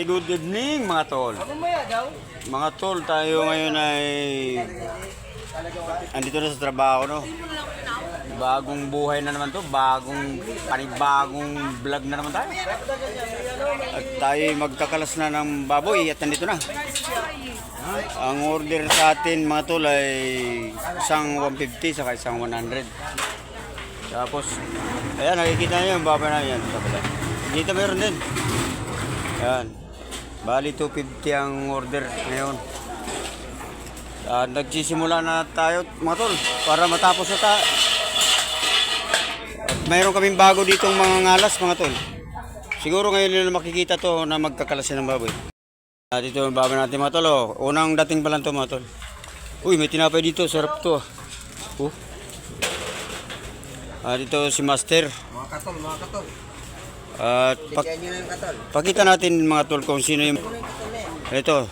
Ay, good evening mga tol. Mga tol, tayo ngayon ay andito na sa trabaho, no? Bagong buhay na naman to, panibagong vlog na naman tayo. At tayo magkakalas na ng baboy at nandito na. Ang order sa atin mga tol ay isang 150 saka isang 100. Tapos, ayan, nakikita nyo yung baboy na yan. Dito meron din. Ayan. Bali 250 ang order ngayon. Nagsisimula na tayo mga tol para matapos na tayo. Mayroon kaming bago ditong mga ngalas mga tol. Siguro ngayon nila makikita to na magkakalasin ng baboy. Dito yung baboy natin mga tol. Oh. Unang dating pa lang to mga tol. Uy, may tinapay dito. Sarap to. Dito si Master. Mga katol. At pakita natin mga tol kung sino yung ito.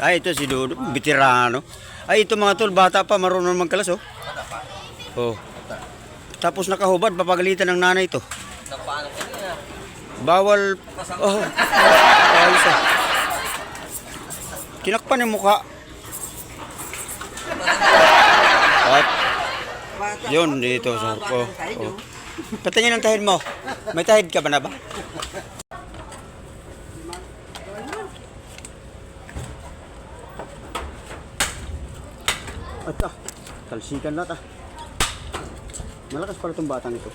Ito si Dodo, veterano. Ito mga tol, bata pa, marunong magkalas oh. Tapos nakahubad, papagalitan ng nanay ito. Bawal. Ayos Tinakpan yung mukha. At yun dito sa harap. Patingin ang tahid mo. May tahid ka ba na ba? Ata, talsikan lahat Malakas pala itong batang ito.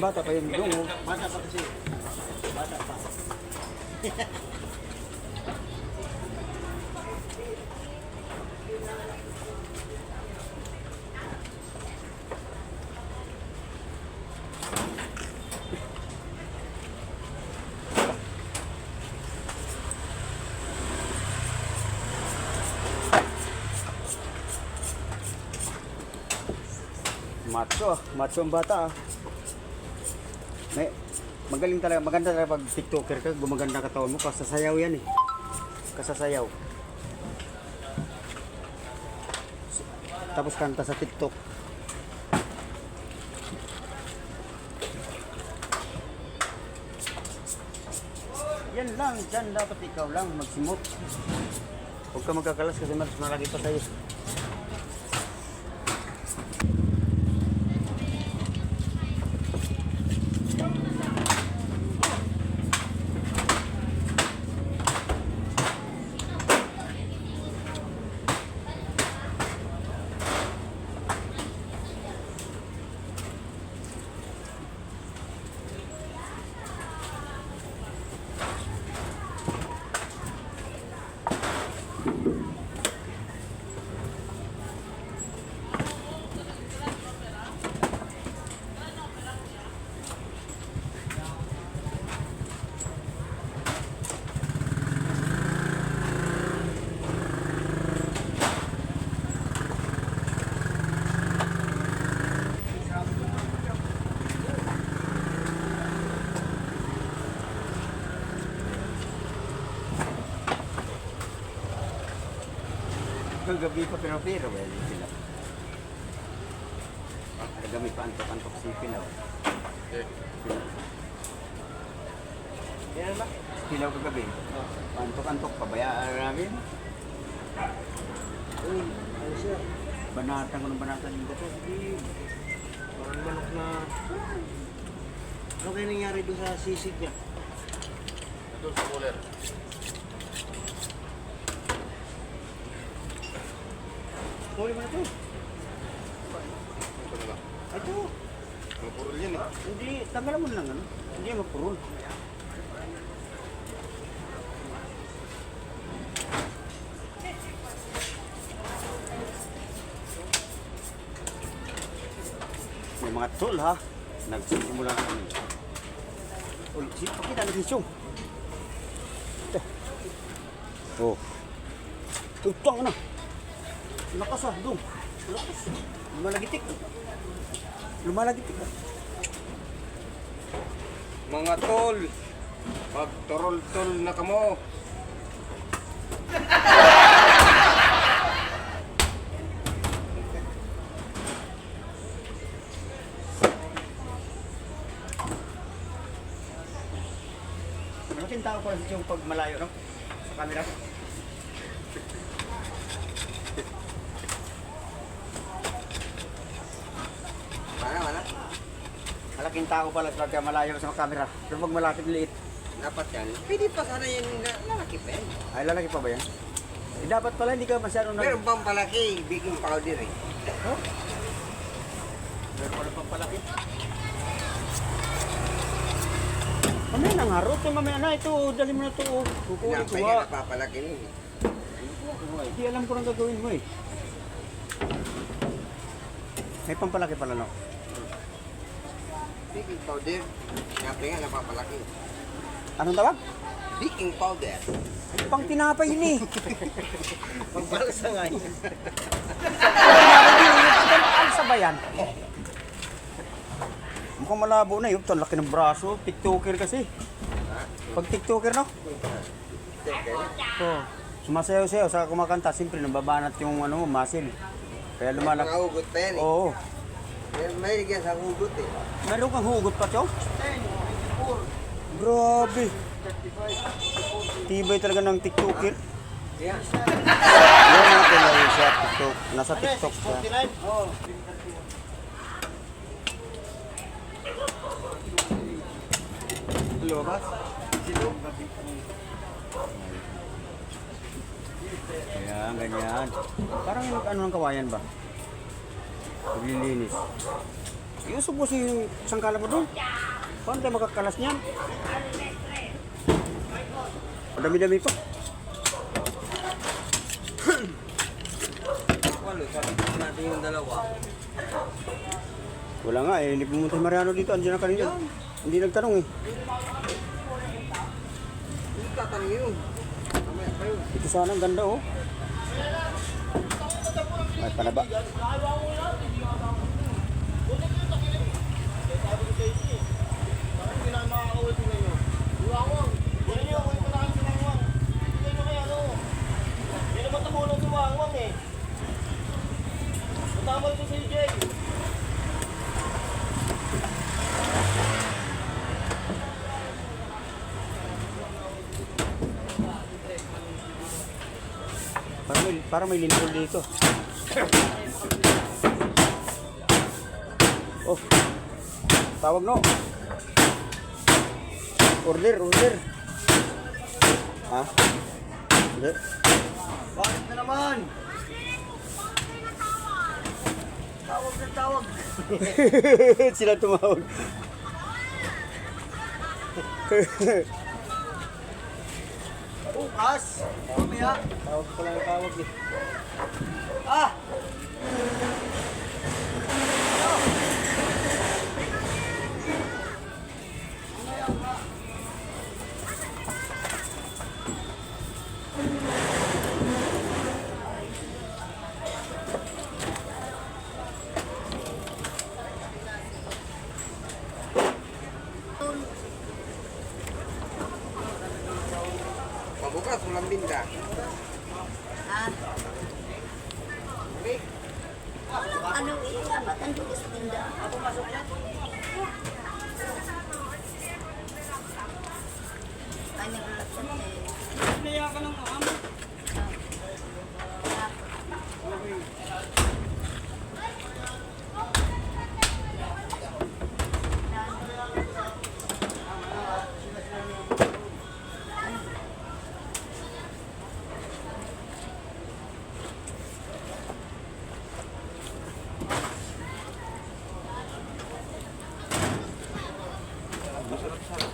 Bata pa yun. Bata pa kasi. Bata pa. Macho ang bata magaling talaga, maganda talaga pag tiktoker ka, gumaganda katawan mo, kasasayaw yan kasasayaw. Tapos kanta sa TikTok. Yan lang, dyan dapat ikaw lang magsimot. Huwag ka magkakalas kasi mas malagi pa tayo. Gabi pa pero sila. Gabi pa antok si Pilaw. Yan ba? Pilaw kagabi. Antok pabayaan namin. Ano siya? Banatan ko ng banatan yung gato. Parang manok na... Ano kaya nangyari doon sa sisig niya? Doon sa cooler. Huli mo na ito. Ito na lang. Ito. Mapurol yan Hindi, tanggalan mo lang Hindi mapurol. Yung mga tol ha. Nagsisimula na kami. Uy, pakita natin siyong. Oh. Tutang na. Lakas ah, dong. Lakas. Lumalagitik. Lumalagitik ah. Mga tol, magtorol-tol na kamo. Malaking tao pala yung pag malayo, no? Sa camera. Mana? Malaking tao pala pag malayo sa camera. Pero pag malapit liit. Dapat yan. Pwede pa sana yung lalaki pa yan. Ay, lalaki pa ba yan? Eh, dapat pala hindi ka masyadong Pero bang palaki, baking powder eh. Huh? Meron pala pang palaki. Mamaya nang harot. Mamaya na ito. Dali mo na ito. Kukuha ito Pinapay ha. ka napapalaki nun eh. Hindi alam ko nang gagawin mo eh. May pampalaki pala no? Baking powder, pinapay nga napapalaki. Anong tawag? Baking powder. Pang tinapay yun eh. Pagbalasa nga yun. Ang sabayan. Mukhang malabo na yun. Ito, laki ng braso. TikToker kasi. Pag TikToker no? Oh, sumasayaw-sayaw sa kumakanta. Siyempre, nababanat yung ano, muscle. Kaya lumalaki. Mga hugot pa yan eh. Oo. May ligyan sa hugot eh. Meron kang hugot pa, Chong? Grabe. Tibay talaga ng TikToker. Yan. Yan ang kailangan siya TikTok. Nasa TikTok siya. Oo. Lumabas? Sino? Ayan, ganyan. Parang ano ng kawayan ba? Naglilinis. Iusog mo si sangkala mo doon. Paano tayo makakalas niyan? Ang dami-dami pa. Walo, sabi ko natin yung dalawa. Wala nga eh, hindi pumunta si Mariano dito. Andiyan na kanina. Hindi nagtanong eh. Hindi tatanong yun. Mamaya pa yun. Ito sana ang ganda oh. May panaba. Parang may lindol dito. Oh. Tawag no. Order. Ha? Order. Bakit na naman? Tawag. Sila tumawag. Bukas. Mamaya. Tawag ko lang tawag eh. Ah! Mabukas, walang binda. Ano iya, ba't ang tulis tinda? Ako masok na. Ay, nag-reaction eh. Naya ka ng amo.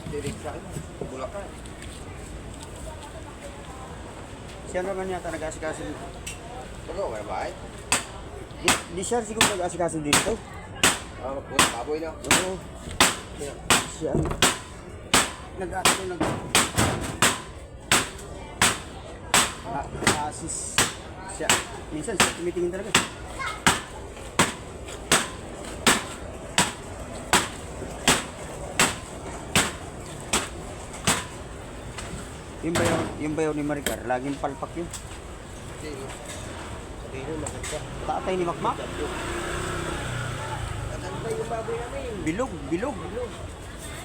Dirik sa akin. Bulacan. Siya naman yata nag-asikaso dito. Bago, may bahay. Di siya siguro nag-asikaso dito. Baboy na. Oo. Siya. Nag-ano. Assist siya. Minsan siya tumitingin talaga. Yung bayaw ni Maricar, laging palpak yun. Sabihin mo, maganda. Tatay ni Makmak. Maganda yung baboy namin. Bilog. Bilog.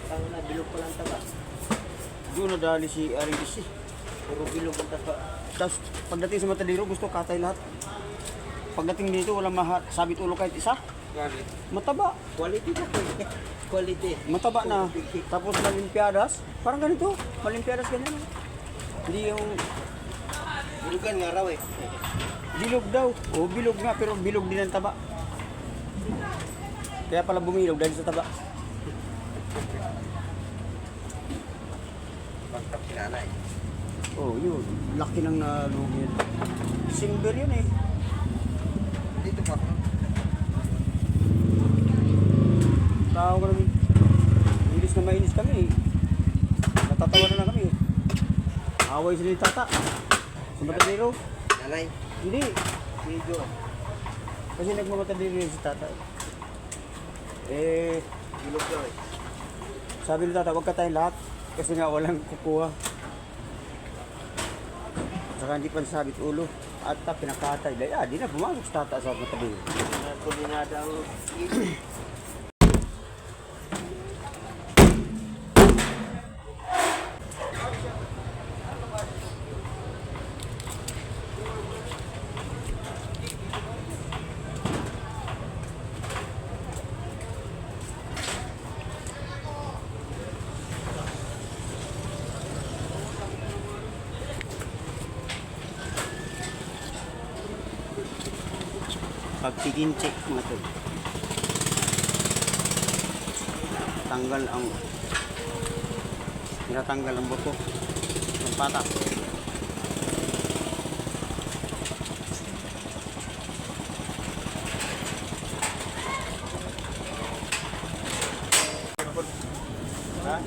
Ang na, bilog pa lang taba. Doon nadali si Aring Isi. Puro bilog ang taba. Tapos pagdating sa Matadero, gusto katay lahat. Pagdating dito, walang sabit ulo kahit isa. Galit. Mataba. Quality na po. Quality. Mataba na. Tapos malimpiadas. Parang ganito. Malimpiadas ganyan. Hindi yung Bilugan nga raw eh. bilog daw. O bilog nga, pero bilog din ang taba. Kaya pala bumilog dahil sa taba. Bangkap si nanay. Oh, yun. Laki ng nalugin. Silver yun eh. Dito pa. Tao ko namin. Ilis na mainis kami eh. Natatawa na lang kami eh. Away sila ni tata. Sa Matadero. Nanay. Hindi. Video. Kasi nagmamatadero yun si tata. Eh, Bilog daw eh. sabi ni tata, huwag ka tayong lahat. Kasi nga walang kukuha. Saka hindi pa sabit ulo. At pinakatay. Dahil di na pumasok sa tata sa Matadero. Kulinada ang Pagtiginche mga to. Tanggal ang tinatanggal ang buto ng patas. Ha?